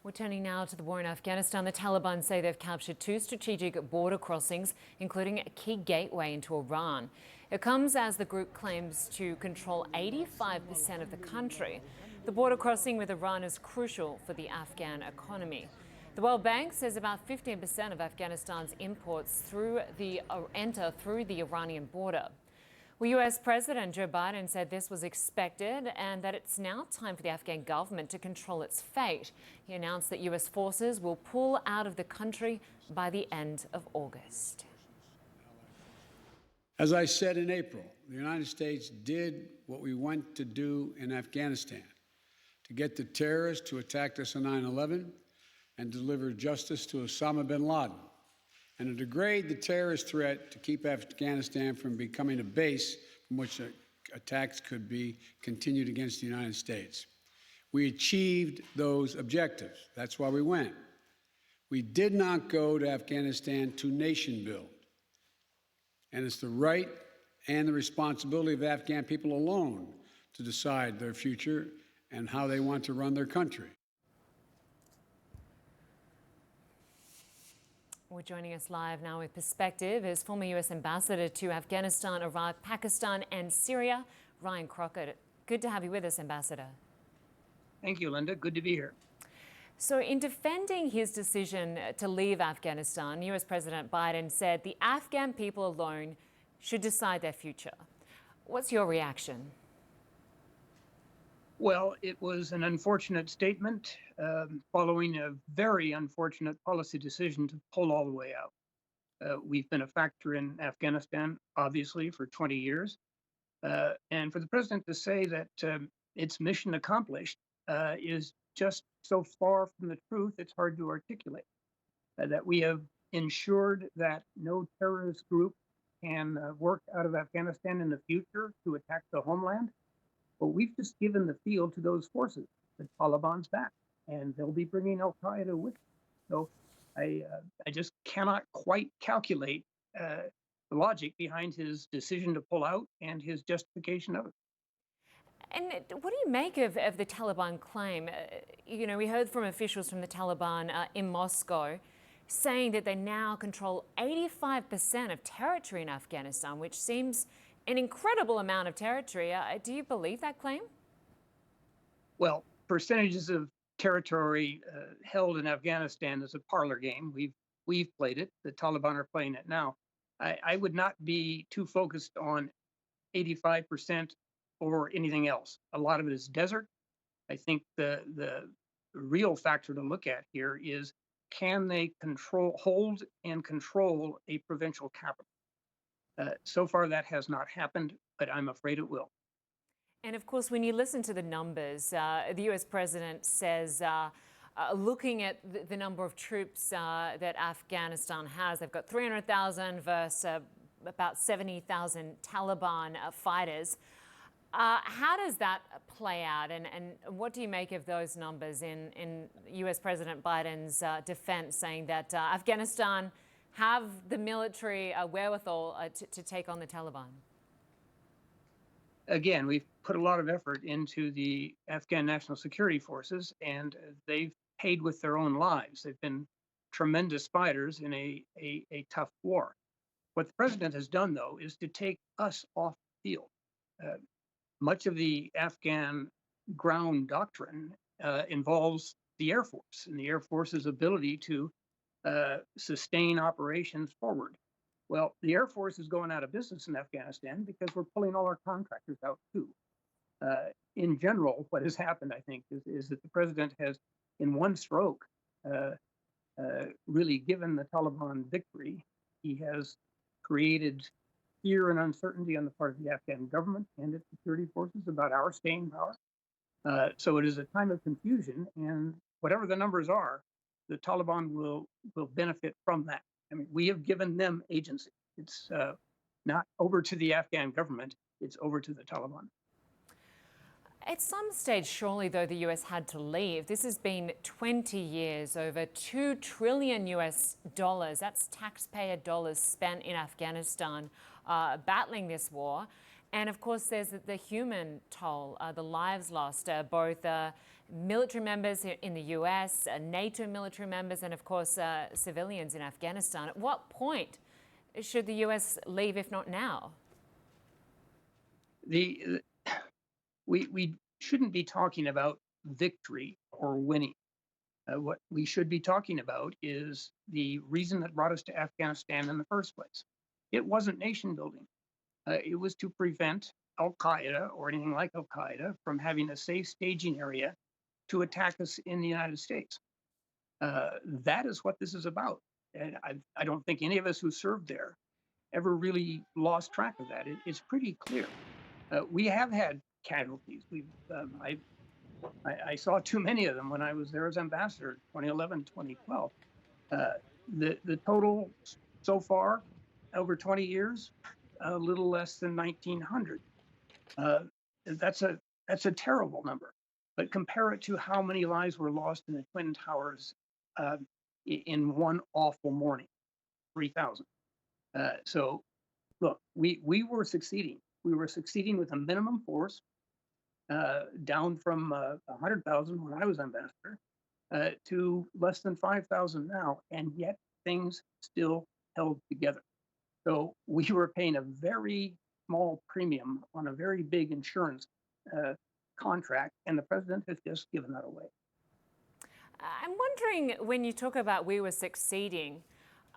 We're turning now to the war in Afghanistan. The Taliban say they've captured 2 strategic border crossings, including a key gateway into Iran. It comes as the group claims to control 85% of the country. The border crossing with Iran is crucial for the Afghan economy. The World Bank says about 15% of Afghanistan's imports enter through the Iranian border. Well, US President Joe Biden said this was expected and that it's now time for the Afghan government to control its fate. He announced that US forces will pull out of the country by the end of August. As I said in April, the United States did what we went to do in Afghanistan, to get the terrorists who attacked us on 9/11 and deliver justice to Osama bin Laden, and to degrade the terrorist threat to keep Afghanistan from becoming a base from which attacks could be continued against the United States. We achieved those objectives. That's why we went. We did not go to Afghanistan to nation build. And it's the right and the responsibility of the Afghan people alone to decide their future and how they want to run their country. We're joining us live now with Perspective is former US Ambassador to Afghanistan, Iraq, Pakistan and Syria, Ryan Crockett. Good to have you with us, Ambassador. Thank you, Linda. Good to be here. So in defending his decision to leave Afghanistan, US President Biden said the Afghan people alone should decide their future. What's your reaction? Well, it was an unfortunate statement following a very unfortunate policy decision to pull all the way out. We've been a factor in Afghanistan, obviously, for 20 years. And for the president to say that its mission accomplished is just so far from the truth, it's hard to articulate. That we have ensured that no terrorist group can work out of Afghanistan in the future to attack the homeland. Well, we've just given the field to those forces. The Taliban's back, and they'll be bringing Al Qaeda with them. So I just cannot quite calculate the logic behind his decision to pull out and his justification of it. And what do you make of the Taliban claim? You know, we heard from officials from the Taliban in Moscow saying that they now control 85% of territory in Afghanistan, which seems an incredible amount of territory. Do you believe that claim? Well, percentages of territory held in Afghanistan is a parlor game. We've played it. The Taliban are playing it now. I would not be too focused on 85% or anything else. A lot of it is desert. I think the real factor to look at here is, can they hold and control a provincial capital? So far, that has not happened, but I'm afraid it will. And of course, when you listen to the numbers, the US president says, looking at the number of troops that Afghanistan has, they've got 300,000 versus about 70,000 Taliban fighters. How does that play out? And what do you make of those numbers in US President Biden's defense, saying that Afghanistan have the military wherewithal to take on the Taliban? Again, we've put a lot of effort into the Afghan National Security Forces, and they've paid with their own lives. They've been tremendous fighters in a tough war. What the president has done, though, is to take us off the field. Much of the Afghan ground doctrine involves the Air Force and the Air Force's ability to sustain operations forward. Well, the Air Force is going out of business in Afghanistan because we're pulling all our contractors out too. In general, what has happened, I think, is that the president has, in one stroke, really given the Taliban victory. He has created fear and uncertainty on the part of the Afghan government and its security forces about our staying power. So it is a time of confusion, and whatever the numbers are, the Taliban will benefit from that. I mean, we have given them agency. It's not over to the Afghan government, it's over to the Taliban. At some stage, surely, though, the US had to leave. This has been 20 years, over $2 trillion US. That's taxpayer dollars spent in Afghanistan battling this war. And of course, there's the human toll, the lives lost, both military members in the US, NATO military members, and of course, civilians in Afghanistan. At what point should the US leave, if not now? We shouldn't be talking about victory or winning. What we should be talking about is the reason that brought us to Afghanistan in the first place. It wasn't nation building. It was to prevent Al Qaeda or anything like Al Qaeda from having a safe staging area to attack us in the United States. That is what this is about. And I don't think any of us who served there ever really lost track of that. It's pretty clear. We have had casualties. I saw too many of them when I was there as ambassador, 2011, 2012. The total so far, over 20 years, a little less than 1,900. That's a terrible number. But compare it to how many lives were lost in the Twin Towers in one awful morning, 3,000. So, look, we were succeeding. We were succeeding with a minimum force, down from 100,000 when I was ambassador to less than 5,000 now, and yet things still held together. So we were paying a very small premium on a very big insurance contract, and the president has just given that away. I'm wondering, when you talk about we were succeeding,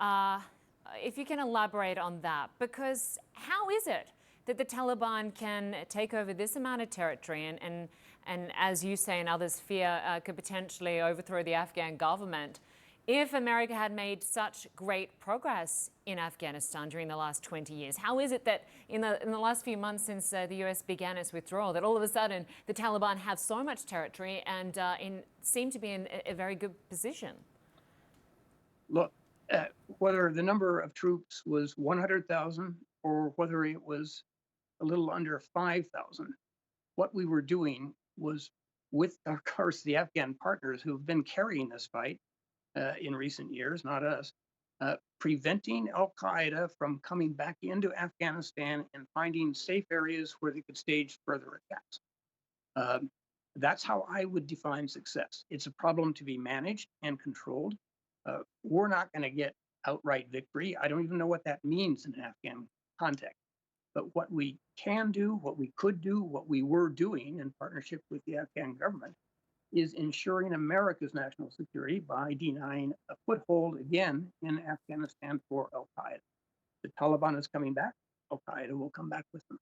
if you can elaborate on that, because how is it that the Taliban can take over this amount of territory and as you say and others fear, could potentially overthrow the Afghan government if America had made such great progress in Afghanistan during the last 20 years? How is it that in the last few months since the US began its withdrawal, that all of a sudden the Taliban have so much territory and seem to be in a very good position? Look, whether the number of troops was 100,000 or whether it was a little under 5,000, what we were doing was, with, of course, the Afghan partners who've been carrying this fight in recent years, not us, preventing Al Qaeda from coming back into Afghanistan and finding safe areas where they could stage further attacks. That's how I would define success. It's a problem to be managed and controlled. We're not going to get outright victory. I don't even know what that means in an Afghan context. But what we can do, what we could do, what we were doing in partnership with the Afghan government is ensuring America's national security by denying a foothold again in Afghanistan for Al Qaeda. The Taliban is coming back. Al Qaeda will come back with them.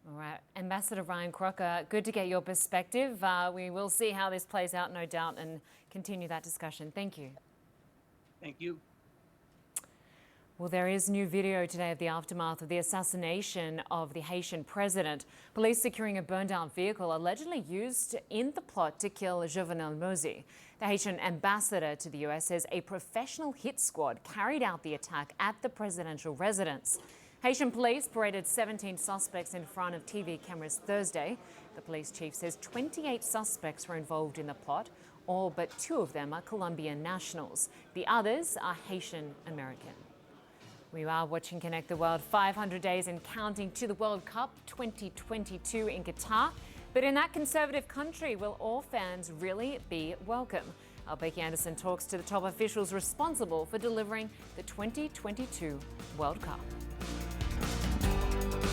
All right, Ambassador Ryan Crocker, good to get your perspective. We will see how this plays out, no doubt, and continue that discussion. Thank you. Thank you. Well, there is new video today of the aftermath of the assassination of the Haitian president. Police securing a burned-out vehicle allegedly used in the plot to kill Jovenel Moïse. The Haitian ambassador to the US says a professional hit squad carried out the attack at the presidential residence. Haitian police paraded 17 suspects in front of TV cameras Thursday. The police chief says 28 suspects were involved in the plot. All but 2 of them are Colombian nationals. The others are Haitian American. We are watching Connect the World. 500 days and counting to the World Cup 2022 in Qatar. But in that conservative country, will all fans really be welcome? Our Becky Anderson talks to the top officials responsible for delivering the 2022 World Cup.